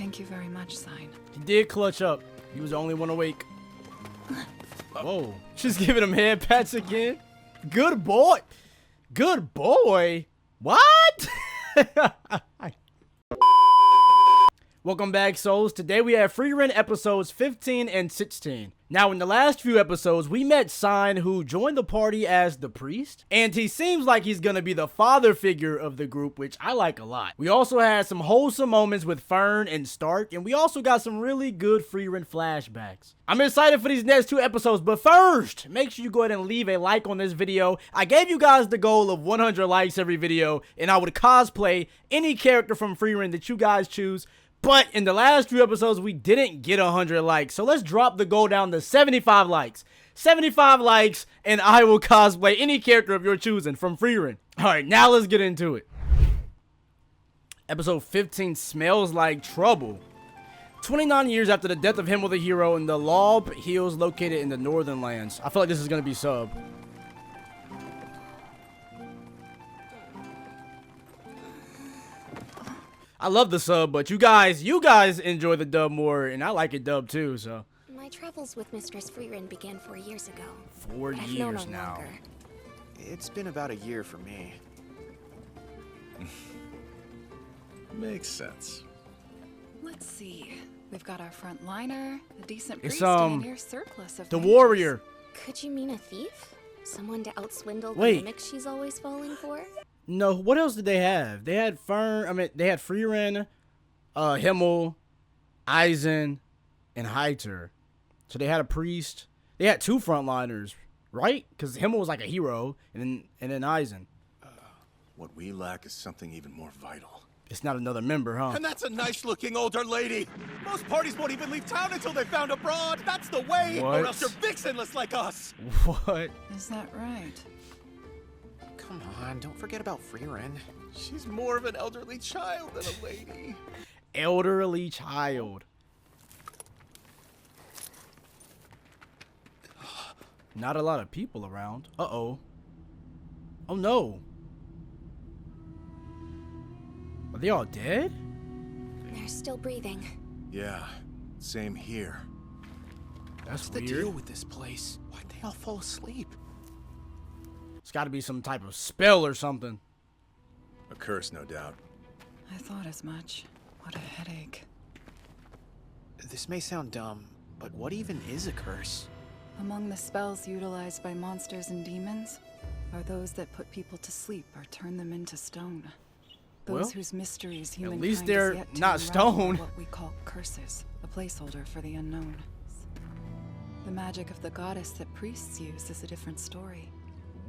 Thank you very much, Sein. He did clutch up. He was the only one awake. Whoa. She's giving him head pats again. Good boy. Good boy. What? Welcome back, souls. Today we have Frieren episodes 15 and 16. Now, in the last few episodes, we met Sein, who joined the party as the priest, and he seems like he's gonna be the father figure of the group, which I like a lot. We also had some wholesome moments with Fern and Stark, and we also got some really good Frieren flashbacks. I'm excited for these next two episodes, but first, make sure you go ahead and leave a like on this video. I gave you guys the goal of 100 likes every video, and I would cosplay any character from Frieren that you guys choose. But in the last few episodes, we didn't get 100 likes. So let's drop the goal down to 75 likes. 75 likes, and I will cosplay any character of your choosing from Frieren. Alright, now let's get into it. Episode 15 smells like trouble. 29 years after the death of Himmel the hero in the Laub Hills located in the Northern Lands. I feel like this is going to be sub. I love the sub, but you guys enjoy the dub more, and I like it dub too, so. My travels with Mistress Frieren began 4 years ago. 4 years now. Longer. It's been about a year for me. Makes sense. Let's see. We've got our frontliner, a decent It's, priest, and a near surplus of the mages. warrior. Could you mean a thief? Someone to outswindle the Wait. mimics she's always falling for? No, what else did they have? They had they had Frieren, Himmel, Eisen, and Heiter. So they had a priest. They had two frontliners, right? Because Himmel was like a hero, and then Eisen. What we lack is something even more vital. It's not another member, huh? And that's a nice-looking older lady. Most parties won't even leave town until they're found abroad. That's the way, What? or else you're vixenless like us. What? Is that right? Come on, don't forget about Frieren. She's more of an elderly child than a lady. Elderly child. Not a lot of people around. Uh-oh. Oh, no. Are they all dead? They're still breathing. Yeah, same here. That's What's the weird. deal with this place? Why'd they all fall asleep? It's got to be some type of spell or something. A curse, no doubt. I thought as much. What a headache. This may sound dumb, but what even is a curse? Among the spells utilized by monsters and demons are those that put people to sleep or turn them into stone. Those Well, whose mysteries humankind least has they're yet to not unravel are stone. what we call curses, a placeholder for the unknown. The magic of the goddess that priests use is a different story.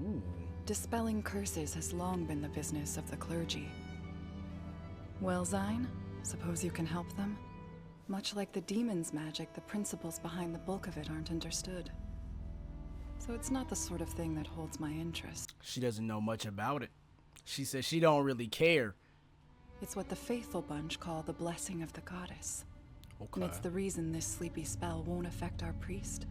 Ooh. Dispelling curses has long been the business of the clergy. Well, Sein, suppose you can help them? Much like the demon's magic, the principles behind the bulk of it aren't understood. So it's not the sort of thing that holds my interest. She doesn't know much about it. She says she don't really care. It's what the faithful bunch call the blessing of the goddess. Okay. And it's the reason this sleepy spell won't affect our priest.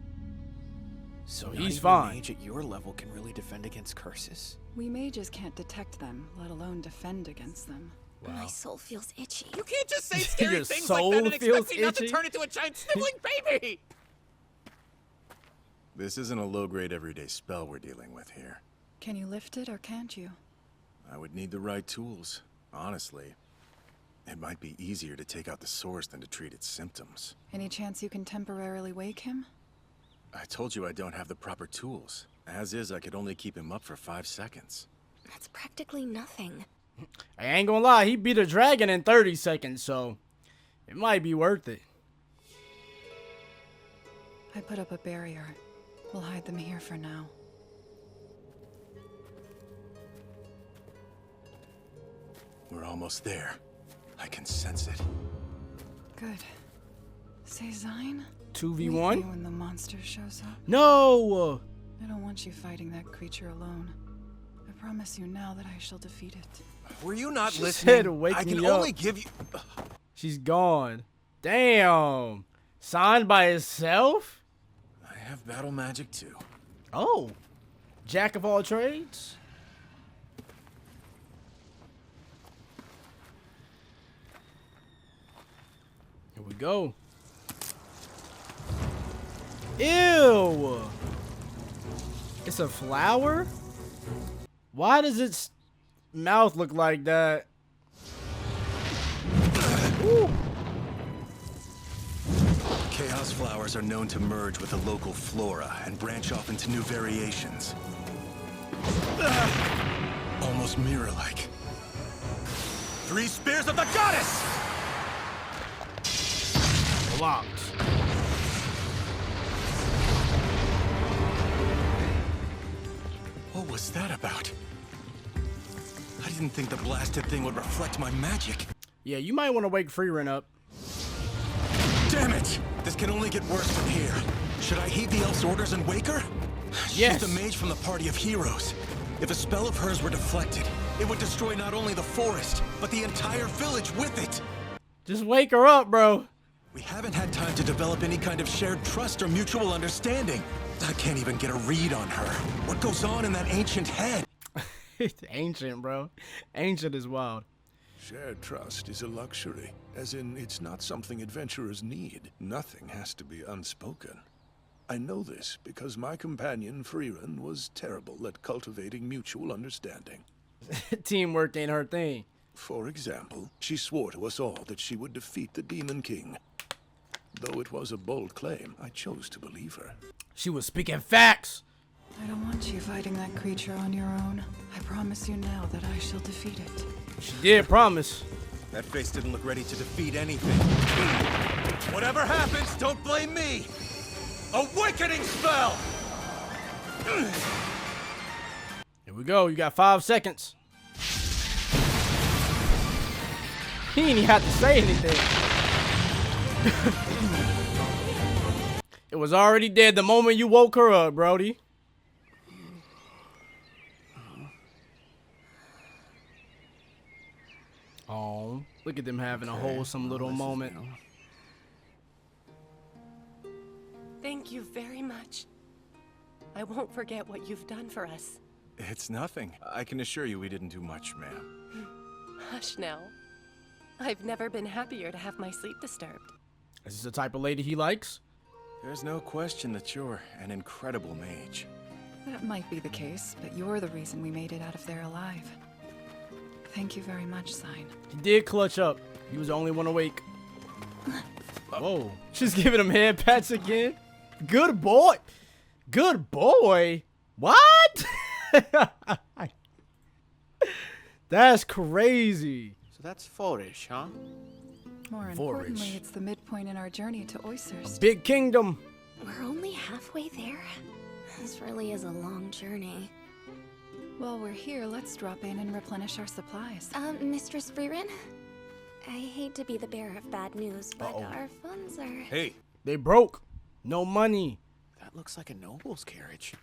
So He's not even fine. a mage at your level can really defend against curses. We mages can't detect them, let alone defend against them. My soul feels itchy. You can't just say scary Your things soul like that and feels expect me not to itchy? turn into a giant sniveling baby. This isn't a low-grade everyday spell we're dealing with here. Can you lift it or can't you? I would need the right tools, honestly. It might be easier to take out the source than to treat its symptoms. Any chance you can temporarily wake him? I told you I don't have the proper tools. As is, I could only keep him up for 5 seconds. That's practically nothing. I ain't gonna lie, he beat a dragon in 30 seconds, so it might be worth it. I put up a barrier. We'll hide them here for now. We're almost there. I can sense it. Good. Say, Sein? 2v1? Meet me when the monster shows up. No! I don't want you fighting that creature alone. I promise you now that I shall defeat it. Were you not She listening? said, "Wake I can me up." only give you. She's gone. Damn. Signed by himself? I have battle magic too. Oh. Jack of all trades? Here we go. Ew! It's a flower? Why does its mouth look like that? Ooh. Chaos flowers are known to merge with the local flora and branch off into new variations. Almost mirror-like. 3 spears of the goddess! Blocked. What was that about? I didn't think the blasted thing would reflect my magic. Yeah, you might want to wake Frieren up. Damn it! This can only get worse from here. Should I heed the elf's orders and wake her? Yes. She's the mage from the party of heroes. If a spell of hers were deflected, it would destroy not only the forest, but the entire village with it. Just wake her up, bro. We haven't had time to develop any kind of shared trust or mutual understanding. I can't even get a read on her. What goes on in that ancient head? It's ancient, bro. Ancient is wild. Shared trust is a luxury, as in it's not something adventurers need. Nothing has to be unspoken. I know this because my companion Frieren was terrible at cultivating mutual understanding. Teamwork ain't her thing. For example, she swore to us all that she would defeat the Demon King. Though it was a bold claim, I chose to believe her. She was speaking facts. I don't want you fighting that creature on your own. I promise you now that I shall defeat it. She did promise. That face didn't look ready to defeat anything. Whatever happens, don't blame me! Awakening spell! Here we go. You got 5 seconds. He ain't even have to say anything. It was already dead the moment you woke her up, Brody. Oh, look at them having a wholesome little moment. Thank you very much. I won't forget what you've done for us. It's nothing. I can assure you we didn't do much, ma'am. Hush now. I've never been happier to have my sleep disturbed. Is this the type of lady he likes? There's no question that you're an incredible mage. That might be the case, but you're the reason we made it out of there alive. Thank you very much, Sein. He did clutch up. He was the only one awake. Whoa. She's giving him head pats again. Good boy. Good boy. What? That's crazy. So that's Forish, huh? More Forage. importantly, it's the midpoint in our journey to Oysters. Big kingdom. We're only halfway there. This really is a long journey. While we're here, let's drop in and replenish our supplies. Mistress Frieren? I hate to be the bearer of bad news, but our funds are... Hey, They broke. No money. That looks like a noble's carriage.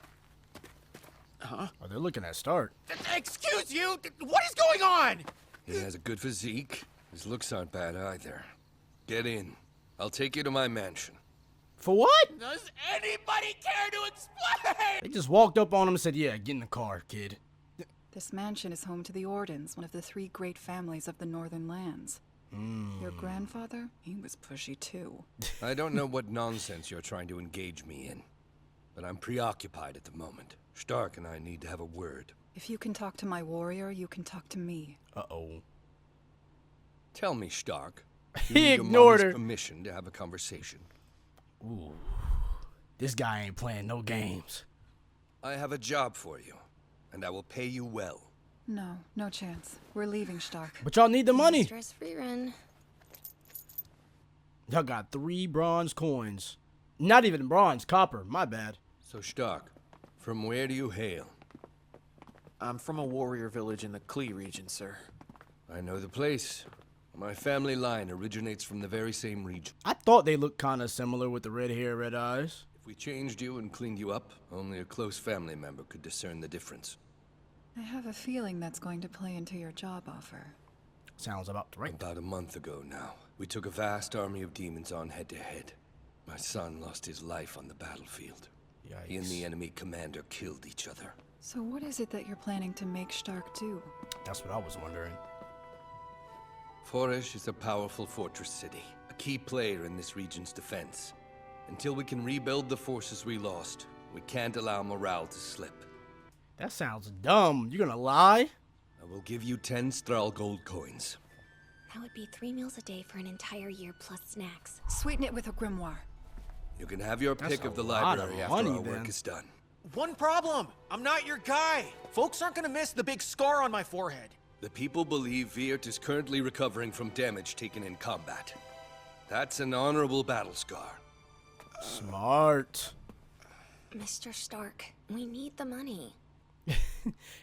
Oh, they're looking at Stark. excuse you! What is going on? He has a good physique. His looks aren't bad either. Get in. I'll take you to my mansion. For what? Does anybody care to explain? They just walked up on him and said, yeah, get in the car, kid. This mansion is home to the Ordens, one of the 3 great families of the Northern Lands. Your grandfather? He was pushy too. I don't know what nonsense you're trying to engage me in, but I'm preoccupied at the moment. Stark and I need to have a word. If you can talk to my warrior, you can talk to me. Uh-oh. Tell me, Stark. You He need your ignored mom's her. permission to have a conversation. Ooh. This guy ain't playing no games. I have a job for you, and I will pay you well. No, no chance. We're leaving, Stark. But y'all need the money. Mistress Frieren. Y'all got 3 bronze coins. Not even bronze, copper. My bad. So, Stark, from where do you hail? I'm from a warrior village in the Klee region, sir. I know the place. My family line originates from the very same region. I thought they looked kind of similar with the red hair, red eyes. If we changed you and cleaned you up, only a close family member could discern the difference. I have a feeling that's going to play into your job offer. Sounds about right. About a month ago now, we took a vast army of demons on head-to-head. My son lost his life on the battlefield. He and the enemy commander killed each other. So what is it that you're planning to make Stark do? That's what I was wondering. Forish is a powerful fortress city, a a key player in this region's defense. Until we can rebuild the forces we lost, we can't allow morale to slip. That sounds dumb. You gonna lie? I will give you 10 Strahl gold coins. That would be 3 meals a day for an entire year plus snacks. Sweeten it with a grimoire. You can have your That's pick of a the lot of library after money, our work then. is done. One problem. I'm not your guy. Folks aren't gonna miss the big scar on my forehead. The people believe Viert is currently recovering from damage taken in combat. That's an honorable battle scar. Smart. Mr. Stark, we need the money.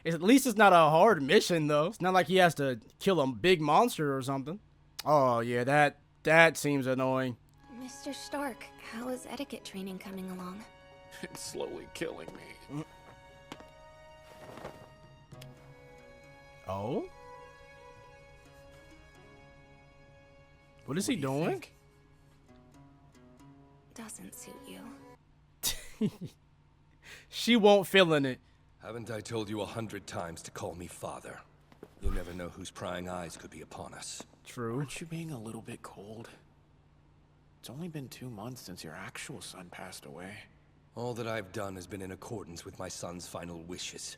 At least it's not a hard mission, though. It's not like he has to kill a big monster or something. Oh, yeah, that seems annoying. Mr. Stark, how is etiquette training coming along? It's slowly killing me. Oh? What is he What do you doing? think? Doesn't suit you. She won't feeling it. Haven't I told you 100 times to call me father? You never know whose prying eyes could be upon us. True. Aren't you being a little bit cold? It's only been 2 months since your actual son passed away. All that I've done has been in accordance with my son's final wishes.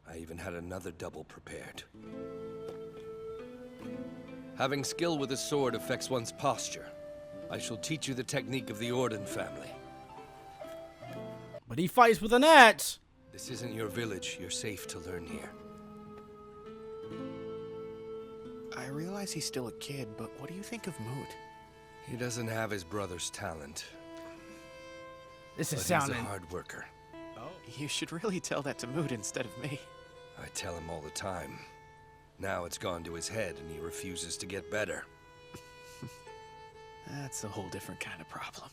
I even had another double prepared. Having skill with a sword affects one's posture. I shall teach you the technique of the Orden family. But he fights with an axe. This isn't your village. You're safe to learn here. I realize he's still a kid, but what do you think of Moot? He doesn't have his brother's talent, This but is he's sounding. a hard worker. You should really tell that to Moot instead of me. I tell him all the time. Now it's gone to his head and he refuses to get better. That's a whole different kind of problem.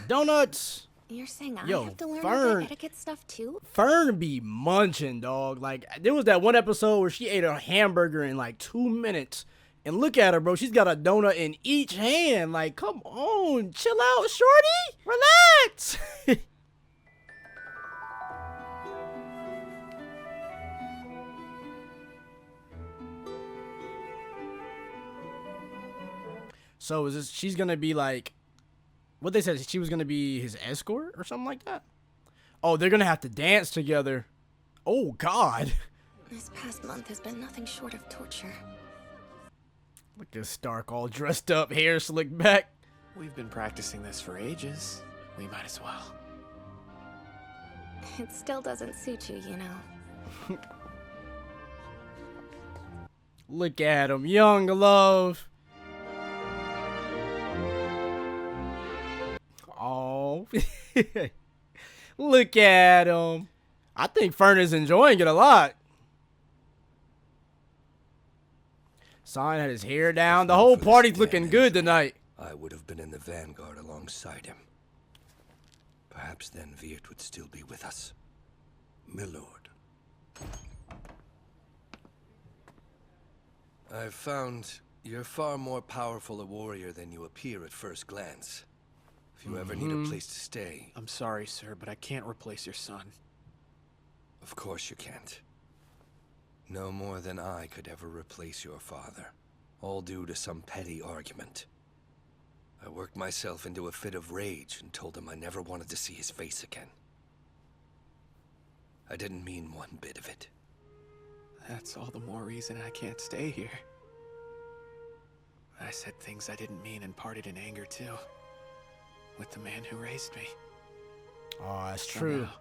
Donuts. You're saying I Yo, have to learn all Fern- that etiquette stuff too? Fern be munching, dog. Like, there was that one episode where she ate a hamburger in like 2 minutes. And look at her, bro. She's got a donut in each hand. Like, come on. Chill out, shorty. Relax. So is this, she's gonna be like, what they said, she was gonna be his escort or something like that? Oh, they're gonna have to dance together. Oh, God. This past month has been nothing short of torture. Look at Stark all dressed up, hair slicked back. We've been practicing this for ages. We might as well. It still doesn't suit you, you know. Look at him, young love. Oh, look at him. I think Fern is enjoying it a lot. Sein had his hair down. The whole party's looking good tonight. I would have been in the vanguard alongside him. Perhaps then Viert would still be with us. Milord. I've found you're far more powerful a warrior than you appear at first glance. If you ever need a place to stay, I'm sorry, sir, but I can't replace your son. of course you can't. No more than I could ever replace your father. All due to some petty argument. I worked myself into a fit of rage and told him I never wanted to see his face again. I didn't mean one bit of it. That's all the more reason I can't stay here. I said things I didn't mean and parted in anger too. With the man who raised me. Oh, that's So true. now-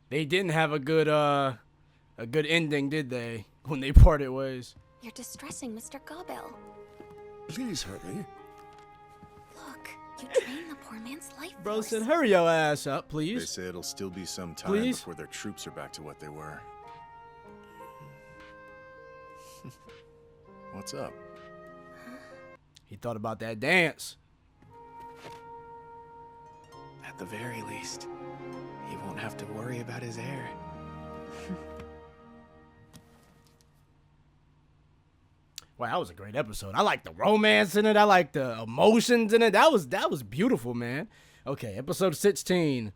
They didn't have a good ending, did they? When they parted ways. You're distressing Mr. Gobel. Please hurry. Look, you drained the poor man's life Bro force. said, hurry your ass up, They please. say it'll still be some time Please? before their troops are back to what they were. What's up? He thought about that dance. At the very least, he won't have to worry about his heir. Wow, that was a great episode. I like the romance in it. I like the emotions in it. That was beautiful, man. Okay, episode 16.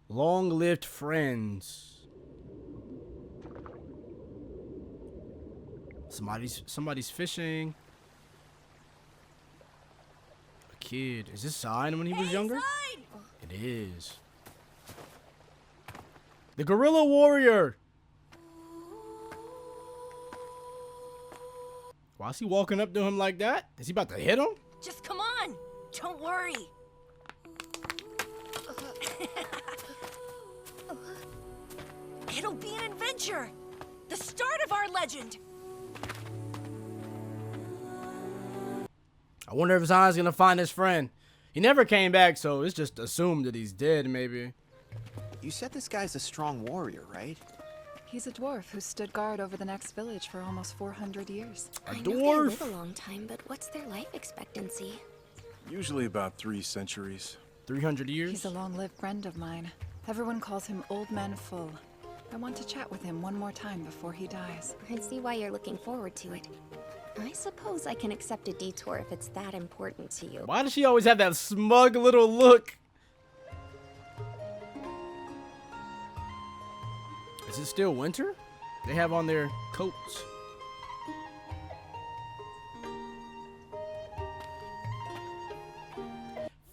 Long-lived friends. Somebody's fishing. kid. Is this Sein when he was younger? Sein! It is. The gorilla warrior. Why is he walking up to him like that? Is he about to hit him? Just come on! Don't worry! It'll be an adventure! The start of our legend! I wonder if Zion's gonna find his friend. He never came back, so it's just assumed that he's dead, maybe. You said this guy's a strong warrior, right? He's a dwarf who stood guard over the next village for almost 400 years. A I know they dwarf? live a long time, but what's their life expectancy? Usually about 3 centuries. 300 years? He's a long-lived friend of mine. Everyone calls him Old Man Full. I want to chat with him one more time before he dies. I see why you're looking forward to it. I suppose I can accept a detour if it's that important to you. Why does she always have that smug little look? Is it still winter? They have on their coats.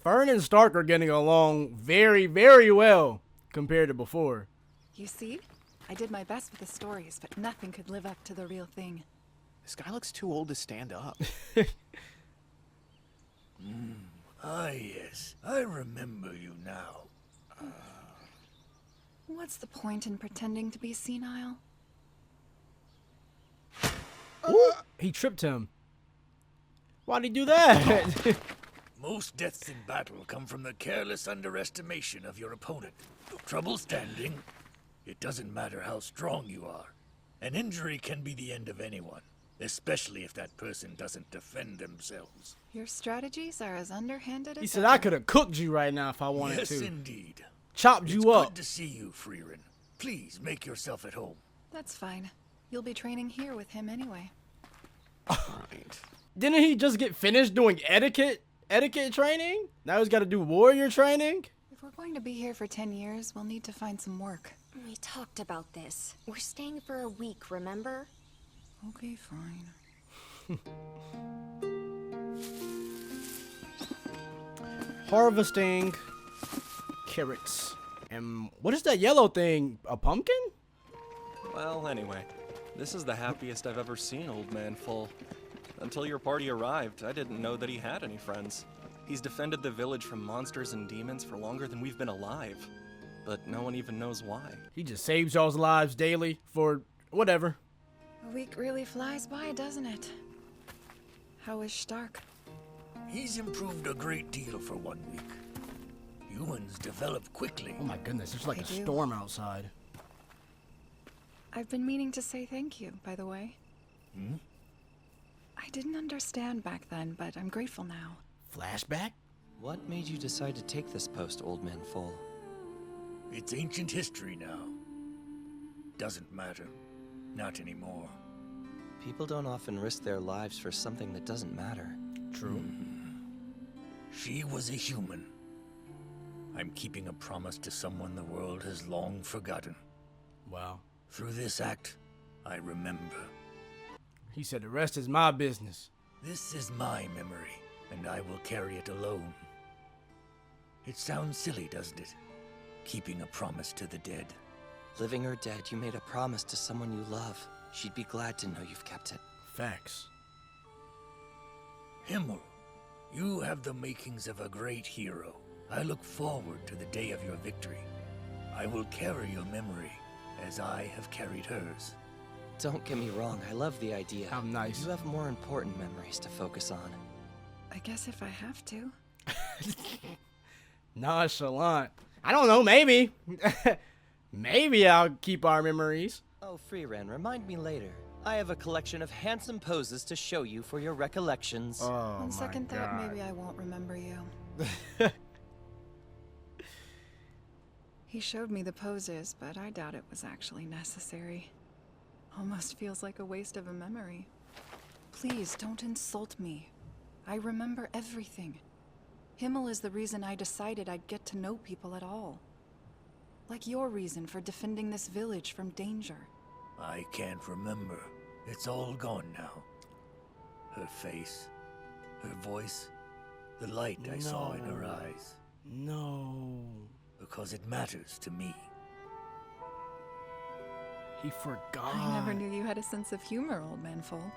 Fern and Stark are getting along very, very well compared to before. You see? I did my best with the stories, but nothing could live up to the real thing. This guy looks too old to stand up. Ah, yes. I remember you now. What's the point in pretending to be senile? Ooh, he tripped him. Why'd he do that? Most deaths in battle come from the careless underestimation of your opponent. Trouble standing? It doesn't matter how strong you are. An injury can be the end of anyone, especially if that person doesn't defend themselves. Your strategies are as underhanded as He said, ever. I could have cooked you right now if I wanted Yes, to. indeed. Chopped you up. Good to see you, Frieren. Please make yourself at home. That's fine. You'll be training here with him anyway. Right. Didn't he just get finished doing etiquette training? Now he's got to do warrior training? If we're going to be here for 10 years, we'll need to find some work. We talked about this. We're staying for a week, remember? Okay, fine. Harvesting carrots. And what is that yellow thing? A pumpkin? Well, anyway, this is the happiest I've ever seen Old Man Full. Until your party arrived, I didn't know that he had any friends. He's defended the village from monsters and demons for longer than we've been alive. But no one even knows why. He just saves y'all's lives daily for whatever. A week really flies by, doesn't it? How is Stark? He's improved a great deal for 1 week. Humans develop quickly. Oh my goodness, there's like I a do. storm outside. I've been meaning to say thank you, by the way. I didn't understand back then, but I'm grateful now. Flashback? What made you decide to take this post, Old Man Full? It's ancient history now. Doesn't matter. Not anymore. People don't often risk their lives for something that doesn't matter. True. She was a human. I'm keeping a promise to someone the world has long forgotten. Wow. Through this act, I remember. He said the rest is my business. This is my memory, and I will carry it alone. It sounds silly, doesn't it? Keeping a promise to the dead. Living or dead, you made a promise to someone you love. She'd be glad to know you've kept it. Facts. Himmel, you have the makings of a great hero. I look forward to the day of your victory. I will carry your memory, as I have carried hers. Don't get me wrong, I love the idea. How nice. You have more important memories to focus on. I guess if I have to. Nonchalant. I don't know, maybe. Maybe I'll keep our memories. Oh, Frieren, remind me later. I have a collection of handsome poses to show you for your recollections. Oh, On second thought, God. maybe I won't remember you. He showed me the poses, but I doubt it was actually necessary. Almost feels like a waste of a memory. Please, don't insult me. I remember everything. Himmel is the reason I decided I'd get to know people at all. Like your reason for defending this village from danger. I can't remember. It's all gone now. Her face, her voice, The light I saw in her eyes. No. Because it matters to me. He forgot. I never knew you had a sense of humor, Old Man Full.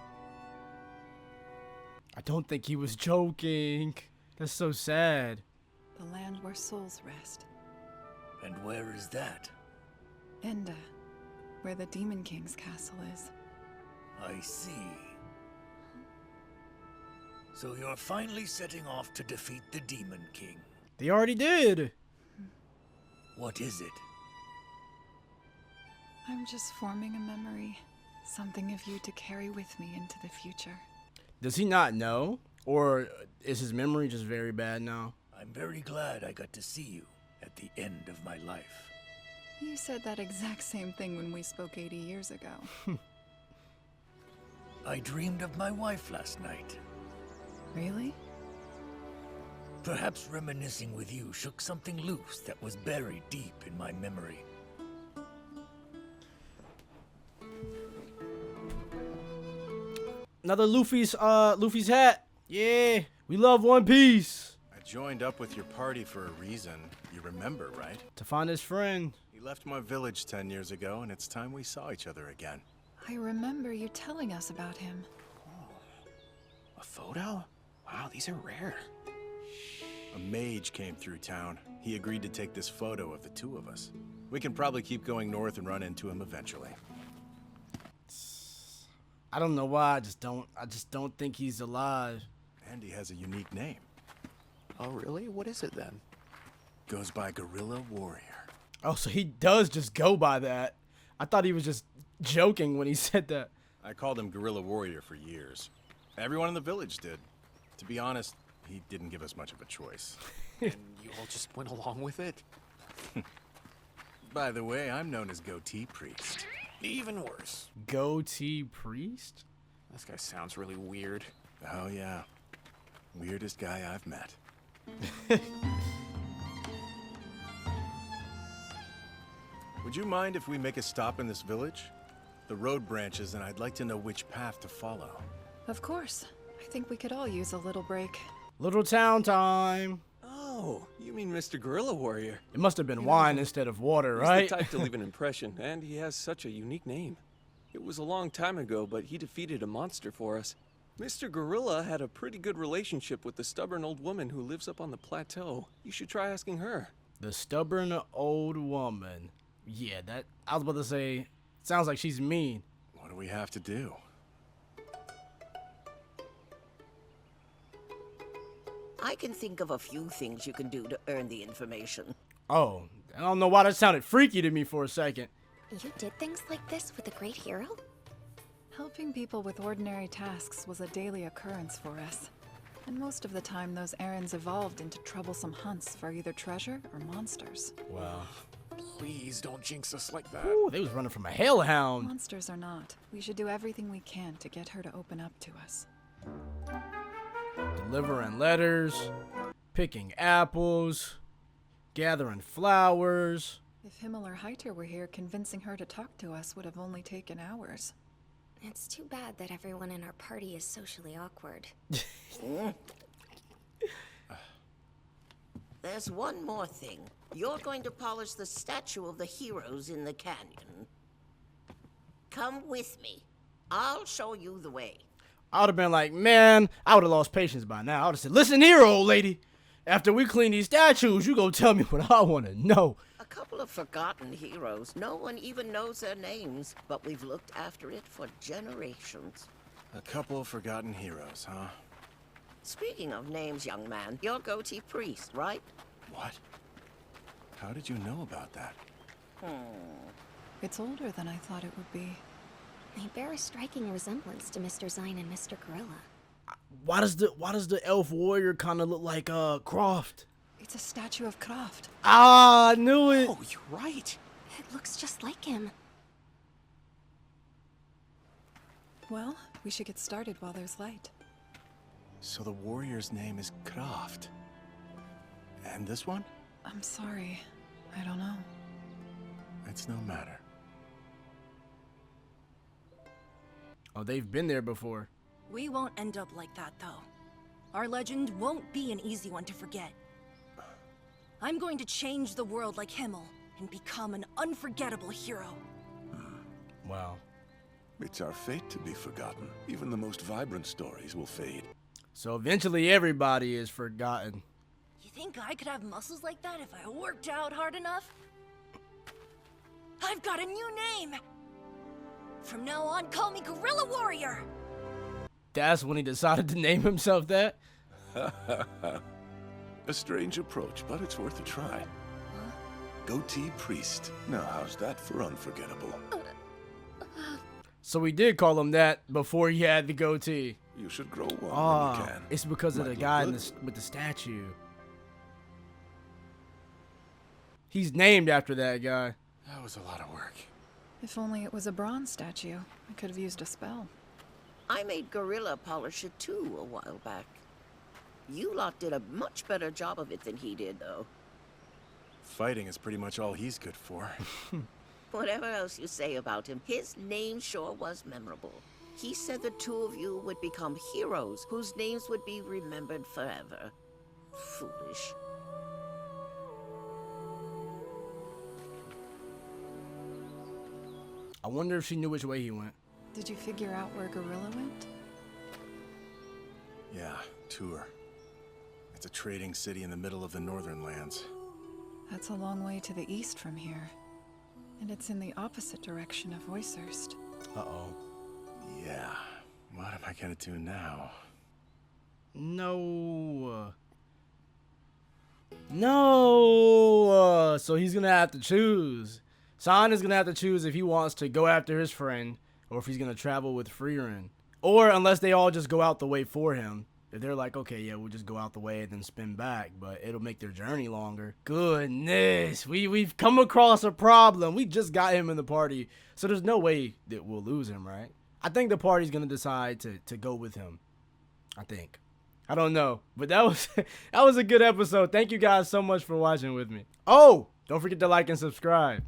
I don't think he was joking. That's so sad. The land where souls rest. And where is that? Enda, where the Demon King's castle is. I see. So you're finally setting off to defeat the Demon King. They already did. What is it? I'm just forming a memory. Something of you to carry with me into the future. Does he not know? Or is his memory just very bad now? I'm very glad I got to see you at the end of my life. You said that exact same thing when we spoke 80 years ago. I dreamed of my wife last night. Really? Perhaps reminiscing with you shook something loose that was buried deep in my memory. Another Luffy's hat. Yeah, we love One Piece. I joined up with your party for a reason. You remember, right? To find his friend. He left my village 10 years ago, and it's time we saw each other again. I remember you telling us about him. A photo? Wow, these are rare. A mage came through town. He agreed to take this photo of the two of us. We can probably keep going north and run into him eventually. I don't know why. I just don't think he's alive. And he has a unique name. Oh, really? What is it then? Goes by Guerrilla Warrior. Oh, so he does just go by that. I thought he was just joking when he said that. I called him Guerrilla Warrior for years. Everyone in the village did. To be honest, he didn't give us much of a choice. And you all just went along with it? By the way, I'm known as Goatee Priest. Even worse. Goatee Priest? This guy sounds really weird. Oh, yeah. Weirdest guy I've met. Would you mind if we make a stop in this village? The road branches, and I'd like to know which path to follow. Of course. I think we could all use a little break. Little town time. Oh, you mean Mr. Guerrilla Warrior? It must have been wine instead of water, He's right? the type to leave an impression, and he has such a unique name. It was a long time ago, but he defeated a monster for us. Mr. Gorilla had a pretty good relationship with the stubborn old woman who lives up on the plateau. You should try asking her. The stubborn old woman. Yeah, that I was about to say, sounds like she's mean. What do we have to do? I can think of a few things you can do to earn the information. Oh, I don't know why that sounded freaky to me for a second. You did things like this with a great hero? Helping people with ordinary tasks was a daily occurrence for us. And most of the time, those errands evolved into troublesome hunts for either treasure or monsters. Wow. Please don't jinx us like that. Ooh, they was running from a hellhound. Monsters or not, we should do everything we can to get her to open up to us. Delivering letters, picking apples, gathering flowers. If Himmel or Heiter were here, convincing her to talk to us would have only taken hours. It's too bad that everyone in our party is socially awkward. There's one more thing. You're going to polish the statue of the heroes in the canyon. Come with me. I'll show you the way. I would have been like, man, I would have lost patience by now. I would have said, listen here, old lady. After we clean these statues, you go tell me what I want to know. A couple of forgotten heroes. No one even knows their names, but we've looked after it for generations. A couple of forgotten heroes, huh? Speaking of names, young man, you're Goatee Priest, right? What? How did you know about that? It's older than I thought it would be. They bear a striking resemblance to Mr. Sein and Mr. Gorilla. Why does the elf warrior kind of look like Croft? It's a statue of Croft. Ah, I knew it. Oh, you're right. It looks just like him. Well, we should get started while there's light. So the warrior's name is Croft. And this one? I'm sorry. I don't know. It's no matter. Oh, they've been there before. We won't end up like that, though. Our legend won't be an easy one to forget. I'm going to change the world like Himmel and become an unforgettable hero. Wow. It's our fate to be forgotten. Even the most vibrant stories will fade. So eventually everybody is forgotten. You think I could have muscles like that if I worked out hard enough? I've got a new name! From now on, call me Gorilla Warrior! That's when he decided to name himself that? A strange approach, but it's worth a try. Goatee Priest. Now how's that for unforgettable? So we did call him that before he had the goatee. You should grow one when you can. It's because of Might the look guy good. with the statue. He's named after that guy. That was a lot of work. If only it was a bronze statue. I could have used a spell. I made Gorilla polish it too a while back. You lot did a much better job of it than he did, though. Fighting is pretty much all he's good for. Whatever else you say about him, his name sure was memorable. He said the two of you would become heroes whose names would be remembered forever. Foolish. I wonder if she knew which way he went. Did you figure out where Gorilla went? Yeah, Tour. It's a trading city in the middle of the northern lands. That's a long way to the east from here. And it's in the opposite direction of Voicehurst. Uh-oh. Yeah. What am I gonna do now? No. No. So he's gonna have to choose. Sein is gonna have to choose if he wants to go after his friend or if he's gonna travel with Frieren. Or unless they all just go out the way for him. If they're like, okay, yeah, we'll just go out the way and then spin back, but it'll make their journey longer. Goodness, we've come across a problem. We just got him in the party, so there's no way that we'll lose him, right? I think the party's gonna decide to go with him. I think. I don't know, but that was a good episode. Thank you guys so much for watching with me. Oh, don't forget to like and subscribe.